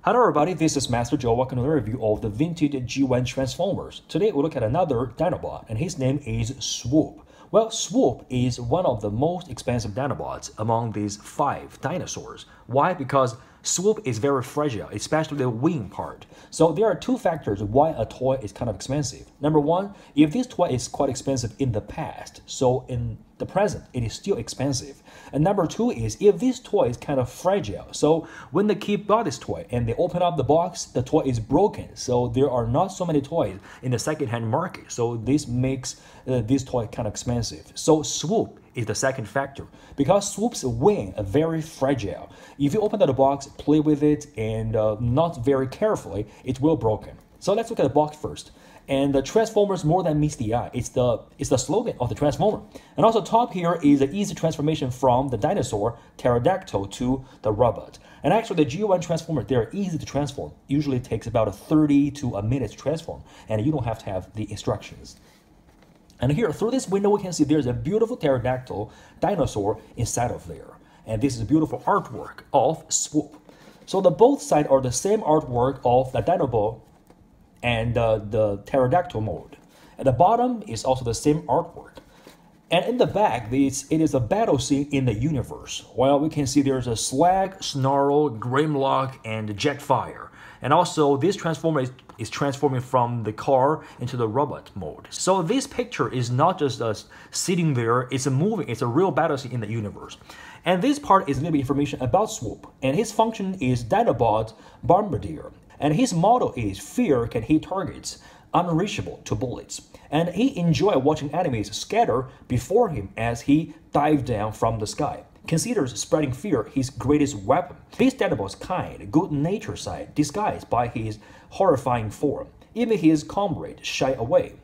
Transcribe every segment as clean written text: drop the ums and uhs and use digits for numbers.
Hello everybody, this is Master Joe. Welcome to the review of the vintage G1 Transformers. Today we look at another Dinobot, and his name is Swoop. Well, Swoop is one of the most expensive Dinobots among these 5 dinosaurs. Why? Because Swoop is very fragile, especially the wing part. So there are 2 factors why a toy is kind of expensive. Number 1, if this toy is quite expensive in the past, so in the present it is still expensive. And number 2 is if this toy is kind of fragile. So when the kid bought this toy and they open up the box, the toy is broken. So there are not so many toys in the second-hand market. So this makes this toy kind of expensive. So Swoop is the second factor because Swoop's wing are very fragile. If you open the box, play with it, and not very carefully, it will broken. So let's look at the box first. And the Transformers more than meets the eye. It's the slogan of the Transformer. And also top here is the easy transformation from the dinosaur pterodactyl to the robot. And actually the G1 Transformer, they're easy to transform. Usually it takes about 30 to a minute to transform, and you don't have to have the instructions. And here through this window we can see there's a beautiful pterodactyl dinosaur inside of there. And this is a beautiful artwork of Swoop. So the both sides are the same artwork of the Dinobot and the pterodactyl mode. At the bottom is also the same artwork. And in the back, it is a battle scene in the universe. Well, we can see there's a Slag, Snarl, Grimlock, and Jetfire. And also, this Transformer is transforming from the car into the robot mode. So this picture is not just us sitting there, it's a moving, it's a real battle scene in the universe. And this part is a little bit information about Swoop. And his function is Dinobot Bombardier. And his motto is fear can hit targets unreachable to bullets. And he enjoys watching enemies scatter before him as he dives down from the sky. Considers spreading fear his greatest weapon. This Dinobot's kind, good-natured side disguised by his horrifying form. Even his comrades shy away.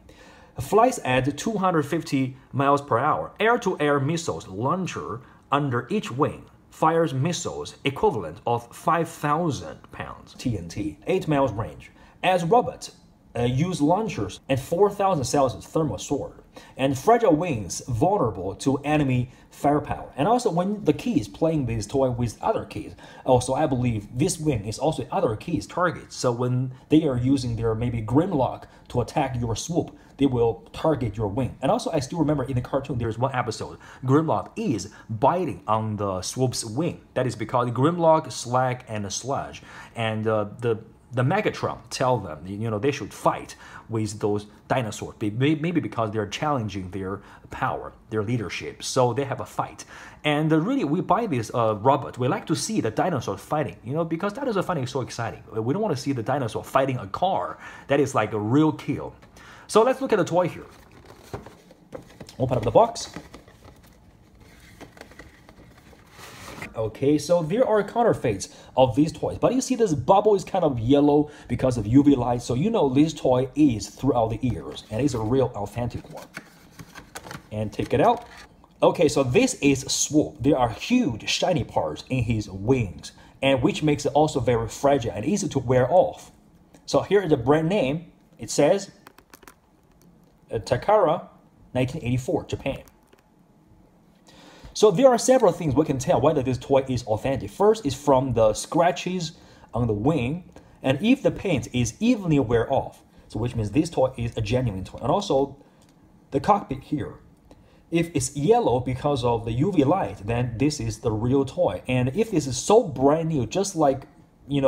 Flies at 250 miles per hour. Air-to-air missiles launcher under each wing. Fires missiles equivalent of 5,000 pounds TNT, 8 miles range. As robots, use launchers and 4,000 Celsius thermal sword, and fragile wings vulnerable to enemy firepower. And also when the key is playing this toy with other keys, also I believe this wing is also other keys target. So when they are using their maybe Grimlock to attack your Swoop, they will target your wing. And also I still remember in the cartoon there's one episode, Grimlock is biting on the Swoop's wing. That is because Grimlock, Slag, and Sludge, and the Megatron tell them, they should fight with those dinosaurs, maybe because they're challenging their power, their leadership. So they have a fight. And really, we buy this robot. We like to see the dinosaur fighting, because dinosaur fighting is so exciting. We don't want to see the dinosaur fighting a car. That is like a real kill. So let's look at the toy here. Open up the box. Okay, so there are counterfeits of these toys, but you see this bubble is kind of yellow because of UV light, so this toy is throughout the ears, and it's a real authentic one. And take it out. Okay, so this is Swoop. There are huge shiny parts in his wings, and which makes it also very fragile and easy to wear off. So here is the brand name. It says Takara 1984, Japan. So there are several things we can tell whether this toy is authentic. First is from the scratches on the wing, and if the paint is evenly wear off, so which means this toy is a genuine toy. And also the cockpit here, if it's yellow because of the UV light, then this is the real toy. And if this is so brand new, just like in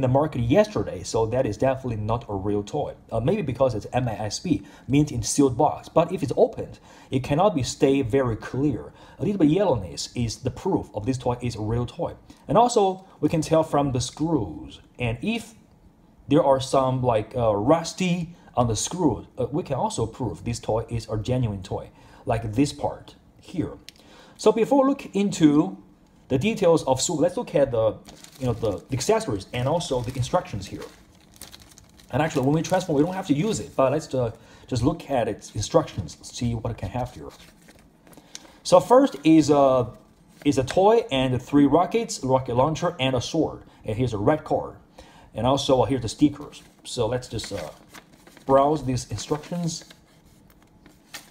the market yesterday, so that is definitely not a real toy. Maybe because it's MISB, mint in sealed box. But if it's opened, it cannot stay very clear. A little bit yellowness is the proof of this toy is a real toy. And also, we can tell from the screws. And if there are some rusty on the screws, we can also prove this toy is a genuine toy, like this part here. So before we look into the details of Swoop, let's look at the accessories and also the instructions here. And actually, when we transform, we don't have to use it, but let's just look at its instructions, see what it can have here. So first is a toy and 3 rockets, rocket launcher, and a sword. And here's a red card. And also here's the stickers. So let's just browse these instructions.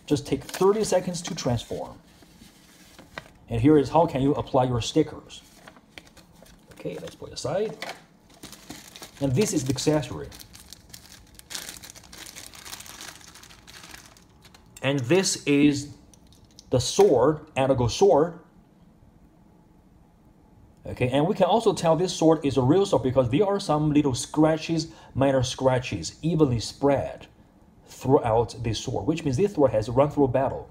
Just take 30 seconds to transform. And here is how can you apply your stickers. Okay, let's put it aside. And this is the accessory. And this is the sword, Anago sword. Okay, and we can also tell this sword is a real sword because there are some little scratches, minor scratches, evenly spread throughout this sword, which means this sword has run through a battle.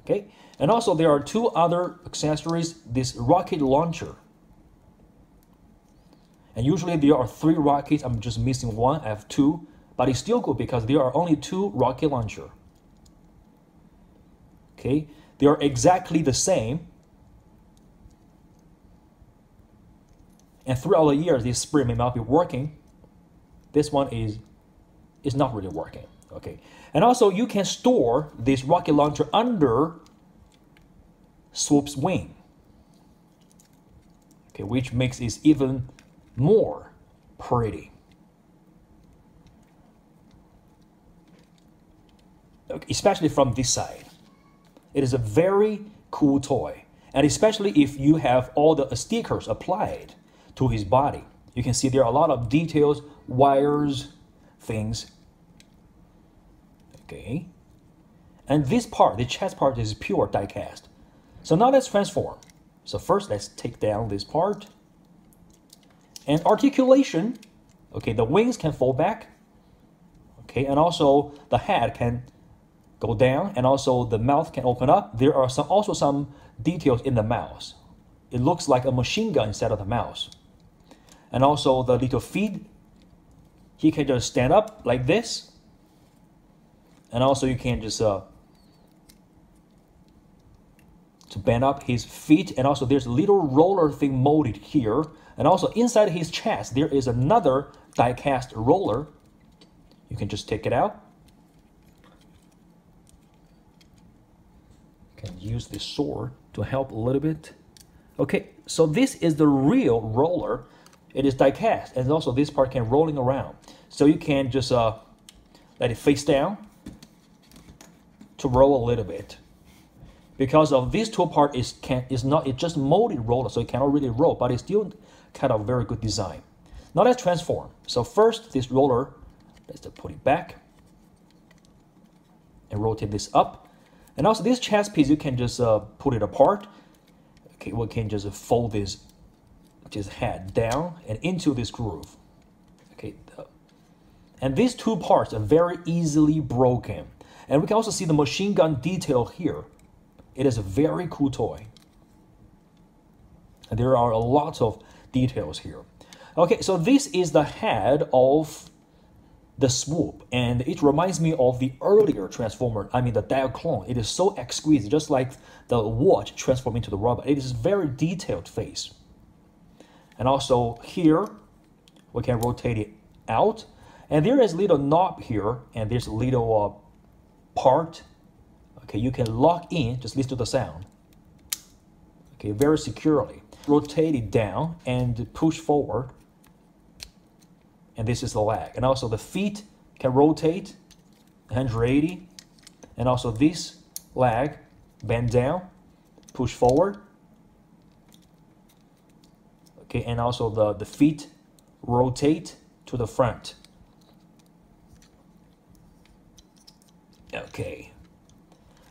Okay, and also there are two other accessories, this rocket launcher. And usually there are 3 rockets, I'm just missing one, I have 2, but it's still good because there are only 2 rocket launcher. Okay, they are exactly the same. And throughout the years, this spring may not be working. This one is not really working. Okay, and also you can store this rocket launcher under Swoop's wing. Okay, which makes it even more pretty. Okay, especially from this side. It is a very cool toy. And especially if you have all the stickers applied to his body. You can see there are a lot of details, wires, things. Okay. And this part, the chest part, is pure die cast. So now let's transform. So first let's take down this part. And articulation. Okay, the wings can fold back. Okay, and also the head can go down, and also the mouth can open up. There are also some details in the mouth. It looks like a machine gun instead of the mouse. And also the little feet, he can just stand up like this. And also you can just to bend up his feet. And also there's a little roller thing molded here. And also inside his chest, there is another die-cast roller. You can just take it out. You can use this sword to help a little bit. Okay, so this is the real roller. It is die-cast, and also this part can rolling around. So you can just let it face down to roll a little bit. Because of these two parts, it's just molded roller, so it cannot really roll, but it's still kind of very good design. Now let's transform. So first, this roller, let's just put it back and rotate this up. And also this chest piece, you can just put it apart. Okay, we can just fold this head down and into this groove. Okay, and these two parts are very easily broken. And we can also see the machine gun detail here. It is a very cool toy. And there are a lot of details here. Okay, so this is the head of the Swoop, and it reminds me of the earlier Transformer, I mean the Diaclone. It is so exquisite, just like the watch transforming into the robot. It is a very detailed face. And also here, we can rotate it out. And there is a little knob here, and there's a little part. Okay, you can lock in, just listen to the sound. Okay, very securely. Rotate it down and push forward. And this is the leg. And also the feet can rotate 180. And also this leg, bend down, push forward. Okay, and also the feet rotate to the front. Okay.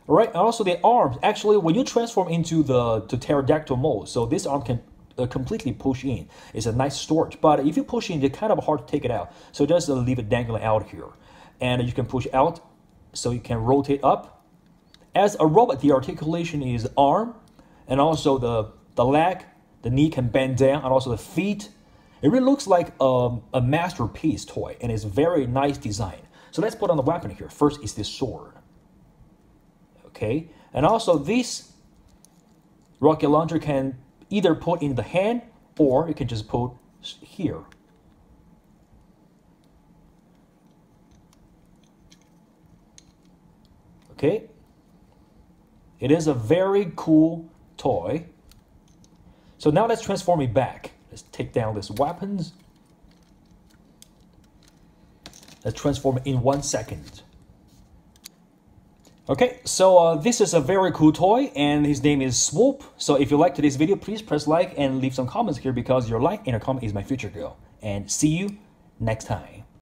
All right, and also the arms. Actually, when you transform into the pterodactyl mode, so this arm can completely push in. It's a nice storage, but if you push in, it's kind of hard to take it out. So just leave it dangling out here. And you can push out, so you can rotate up. As a robot, the articulation is arm, and also the leg, the knee can bend down, and also the feet. It really looks like a masterpiece toy, and it's very nice design. So let's put on the weapon here. First is this sword. Okay, and also this rocket launcher can either put in the hand, or you can just put here. Okay, it is a very cool toy. So now let's transform it back. Let's take down these weapons. Let's transform it in 1 second. Okay, so this is a very cool toy, and his name is Swoop. So if you like today's video, please press like and leave some comments here, because your like and a comment is my future goal. And see you next time.